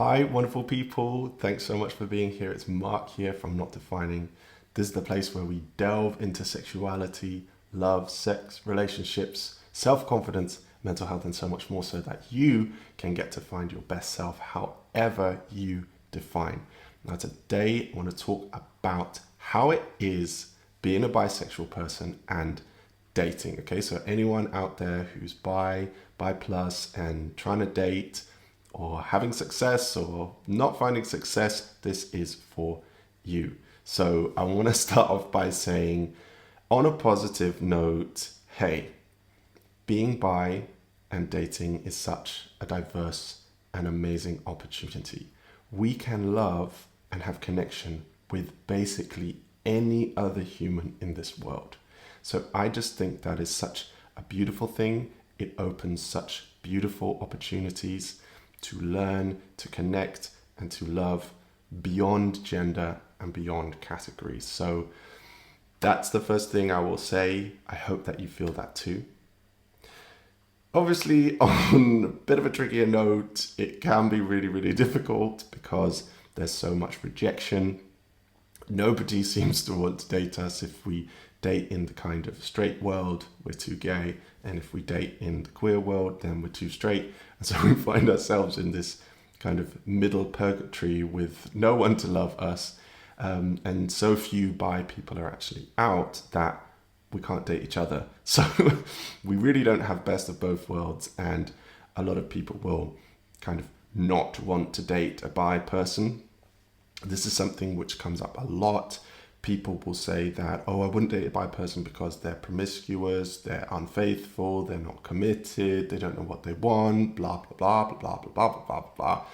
Hi, wonderful people. Thanks so much for being here. It's Mark here from Not Defining. This is the place where we delve into sexuality, love, sex, relationships, self-confidence, mental health, and so much more so that you can get to find your best self however you define. Now, today I want to talk about how it is being a bisexual person and dating. Okay, so anyone out there who's bi plus, and trying to date, or having success or not finding success, this is for you. So I want to start off by saying, on a positive note, hey, being bi and dating is such a diverse and amazing opportunity. We can love and have connection with basically any other human in this world. So I just think that is such a beautiful thing. It opens such beautiful opportunities to learn, to connect, and to love beyond gender and beyond categories. So that's the first thing I will say. I hope that you feel that too. Obviously, on a bit of a trickier note, it can be really, really difficult because there's so much rejection. Nobody seems to want to date us. If we date in the kind of straight world, we're too gay. And if we date in the queer world, then we're too straight. And so we find ourselves in this kind of middle purgatory with no one to love us. And so few bi people are actually out that we can't date each other. So we really don't have best of both worlds. And a lot of people will kind of not want to date a bi person. This is something which comes up a lot. People will say that, oh, I wouldn't date a bi person because they're promiscuous, they're unfaithful, they're not committed, they don't know what they want, blah, blah, blah, blah, blah, blah, blah, blah, blah.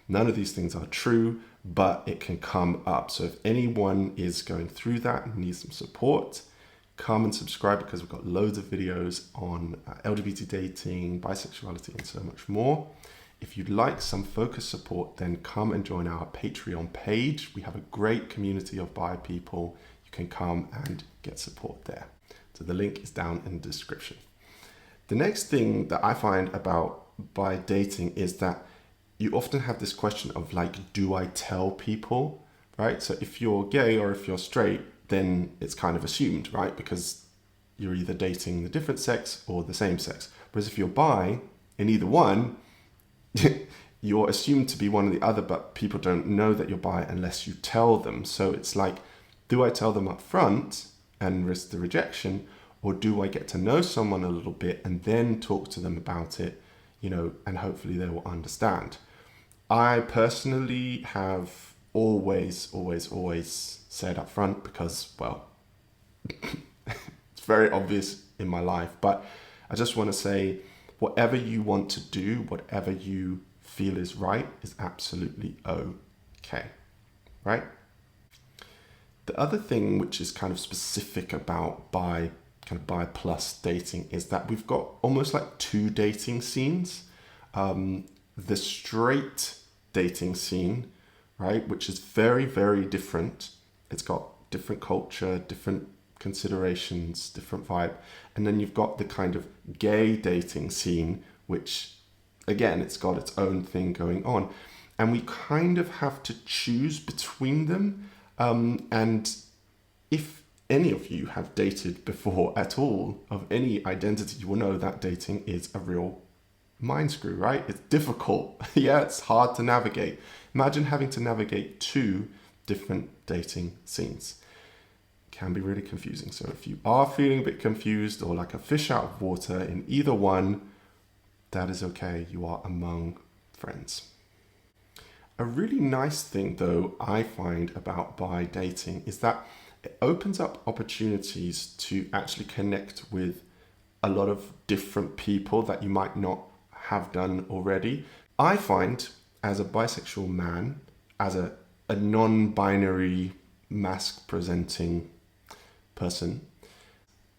None of these things are true, but it can come up. So if anyone is going through that and needs some support, come and subscribe, because we've got loads of videos on LGBT dating, bisexuality, and so much more. If you'd like some focused support, then come and join our Patreon page. We have a great community of bi people. You can come and get support there. So the link is down in the description. The next thing that I find about bi dating is that you often have this question of like, do I tell people, right? So if you're gay or if you're straight, then it's kind of assumed, right? Because you're either dating the different sex or the same sex. Whereas if you're bi in either one, you're assumed to be one or the other, but people don't know that you're bi unless you tell them. So it's like, do I tell them up front and risk the rejection, or do I get to know someone a little bit and then talk to them about it, and hopefully they will understand. I personally have always said up front because, well, it's very obvious in my life, but I just want to say, whatever you want to do, whatever you feel is right, is absolutely okay, right? The other thing which is kind of specific about bi plus dating is that we've got almost like two dating scenes. The straight dating scene, right, which is very, very different. It's got different culture, different considerations, different vibe. And then you've got the kind of gay dating scene, which again, it's got its own thing going on. And we kind of have to choose between them. And if any of you have dated before at all, of any identity, you will know that dating is a real mind screw, right? It's difficult. Yeah, it's hard to navigate. Imagine having to navigate two different dating scenes. Can be really confusing. So if you are feeling a bit confused or like a fish out of water in either one, that is okay. You are among friends. A really nice thing, though, I find about bi dating is that it opens up opportunities to actually connect with a lot of different people that you might not have done already. I find, as a bisexual man, as a non-binary, masc-presenting person,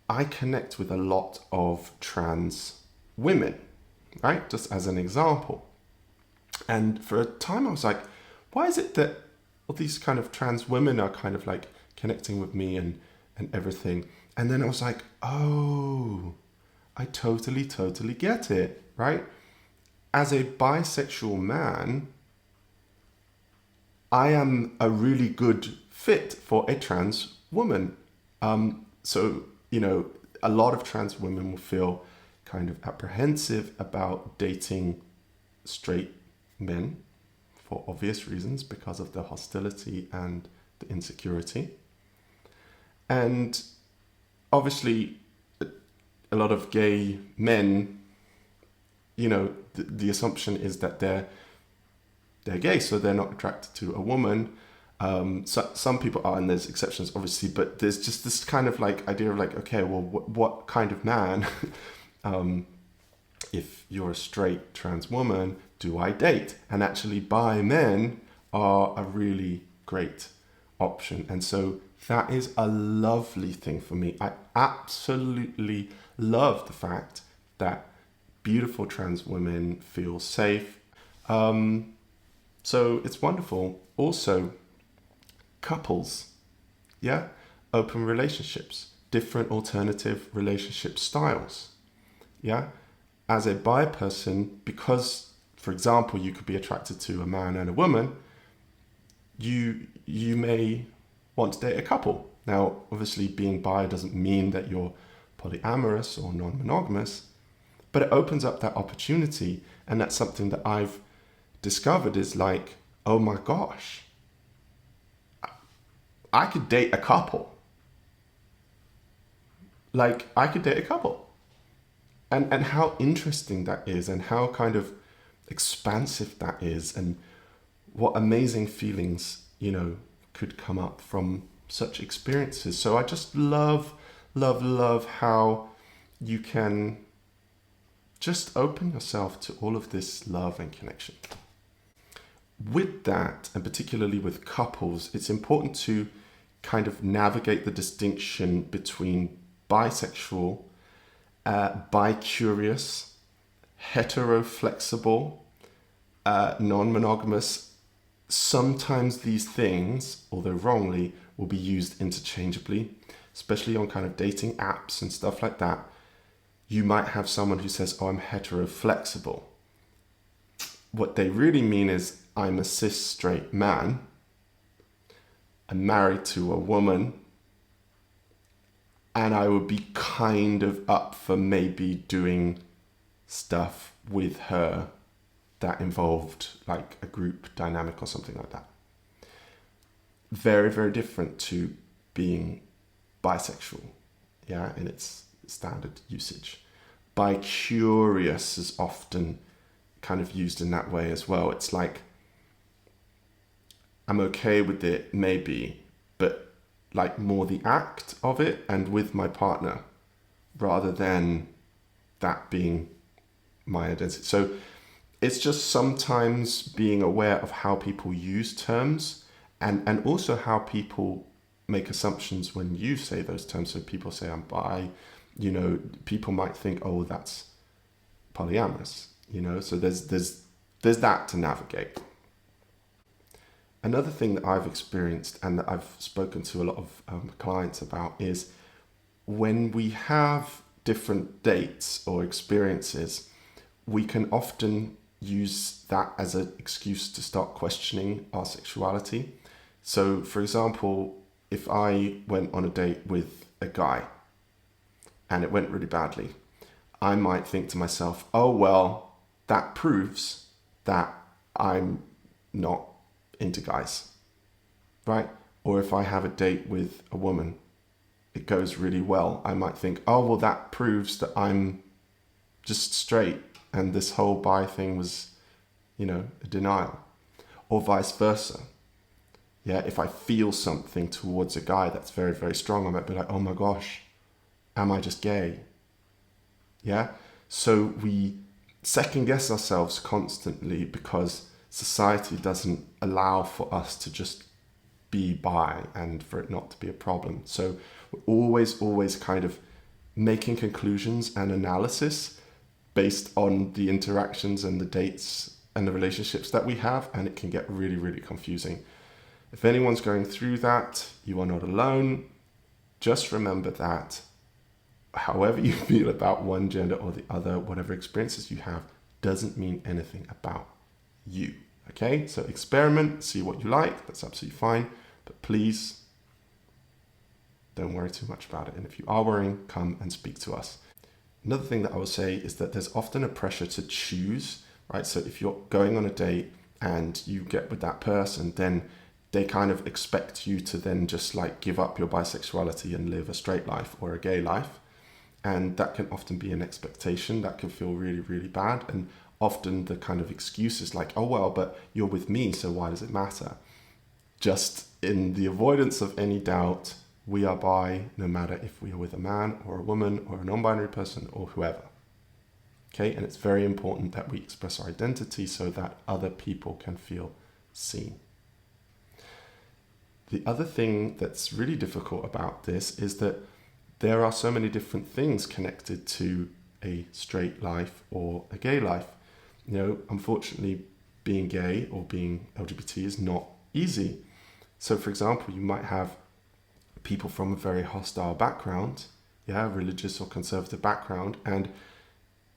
I connect with a lot of trans women, right? Just as an example. And for a time I was like, why is it that all these kind of trans women are kind of like connecting with me and everything? And then I was like, oh, I totally get it, right? As a bisexual man, I am a really good fit for a trans woman. So, a lot of trans women will feel kind of apprehensive about dating straight men for obvious reasons because of the hostility and the insecurity. And obviously, a lot of gay men, the assumption is that they're gay, so they're not attracted to a woman. So some people are, and there's exceptions, obviously, but there's just this kind of like idea of like, okay, well, what kind of man, if you're a straight trans woman, do I date? And actually, bi men are a really great option. And so that is a lovely thing for me. I absolutely love the fact that beautiful trans women feel safe. So it's wonderful. Also, couples, yeah, open relationships, different alternative relationship styles, yeah. As a bi person, because, for example, you could be attracted to a man and a woman, you may want to date a couple. Now, obviously, being bi doesn't mean that you're polyamorous or non-monogamous, but it opens up that opportunity, and that's something that I've discovered is like, oh my gosh, I could date a couple. Like, I could date a couple. And how interesting that is, and how kind of expansive that is, and what amazing feelings, could come up from such experiences. So I just love, love, love how you can just open yourself to all of this love and connection. With that, and particularly with couples, it's important to kind of navigate the distinction between bisexual, bi-curious, hetero-flexible, non-monogamous. Sometimes these things, although wrongly, will be used interchangeably, especially on kind of dating apps and stuff like that. You might have someone who says, oh, I'm hetero-flexible. What they really mean is, I'm a cis straight man. I'm married to a woman. And I would be kind of up for maybe doing stuff with her that involved like a group dynamic or something like that. Very, very different to being bisexual, yeah, in its standard usage. Bi-curious is often kind of used in that way as well. It's like, I'm okay with it, maybe, but like more the act of it and with my partner rather than that being my identity. So it's just sometimes being aware of how people use terms and also how people make assumptions when you say those terms. So people say I'm bi, people might think, oh, that's polyamorous, so there's that to navigate. Another thing that I've experienced and that I've spoken to a lot of clients about is when we have different dates or experiences, we can often use that as an excuse to start questioning our sexuality. So, for example, if I went on a date with a guy and it went really badly, I might think to myself, oh, well, that proves that I'm not into guys, right? Or if I have a date with a woman, it goes really well, I might think, oh, well, that proves that I'm just straight and this whole bi thing was, a denial. Or vice versa. Yeah, if I feel something towards a guy that's very, very strong, I might be like, oh my gosh, am I just gay? Yeah? So we second guess ourselves constantly because society doesn't allow for us to just be bi and for it not to be a problem. So we're always kind of making conclusions and analysis based on the interactions and the dates and the relationships that we have, and it can get really, really confusing. If anyone's going through that, you are not alone. Just remember that however you feel about one gender or the other, whatever experiences you have, doesn't mean anything about you, Okay, so experiment, see what you like, that's absolutely fine, but please don't worry too much about it. And if you are worrying, come and speak to us. Another thing that I will say is that there's often a pressure to choose, right? So if you're going on a date and you get with that person, then they kind of expect you to then just like give up your bisexuality and live a straight life or a gay life. And that can often be an expectation that can feel really, really bad. And often the kind of excuse is like, oh, well, but you're with me, so why does it matter? Just in the avoidance of any doubt, we are bi no matter if we are with a man or a woman or a non-binary person or whoever. Okay, and it's very important that we express our identity so that other people can feel seen. The other thing that's really difficult about this is that there are so many different things connected to a straight life or a gay life. You know, unfortunately, being gay or being LGBT is not easy. So, for example, you might have people from a very hostile background, religious or conservative background, and,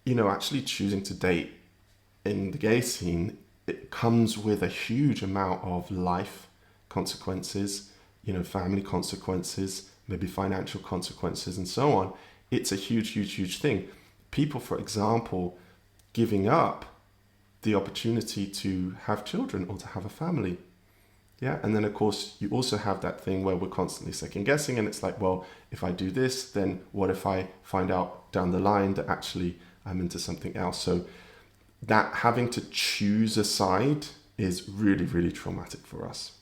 you know, actually choosing to date in the gay scene, it comes with a huge amount of life consequences, you know, family consequences, maybe financial consequences and so on. It's a huge, huge, huge thing. People, for example, giving up the opportunity to have children or to have a family. Yeah. And then, of course, you also have that thing where we're constantly second guessing. And it's like, well, if I do this, then what if I find out down the line that actually I'm into something else? So that having to choose a side is really, really traumatic for us.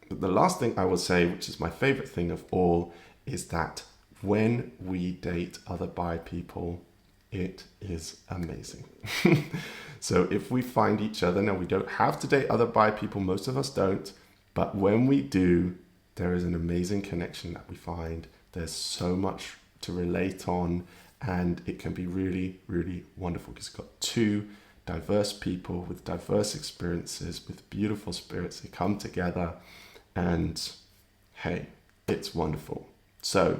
But the last thing I will say, which is my favorite thing of all, is that when we date other bi people, it is amazing. So if we find each other, now we don't have to date other bi people, most of us don't, but when we do, there is an amazing connection that we find. There's so much to relate on, and it can be really, really wonderful because it's got two diverse people with diverse experiences, with beautiful spirits. They come together and hey, it's wonderful. So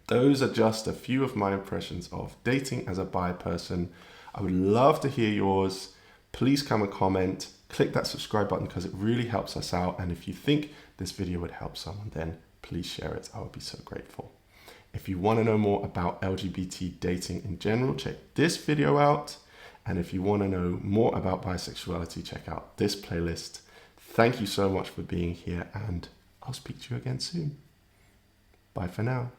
those are just a few of my impressions of dating as a bi person. I would love to hear yours. Please come and comment. Click that subscribe button because it really helps us out. And if you think this video would help someone, then please share it. I would be so grateful. If you want to know more about LGBT dating in general, check this video out. And if you want to know more about bisexuality, check out this playlist. Thank you so much for being here, and I'll speak to you again soon. Bye for now.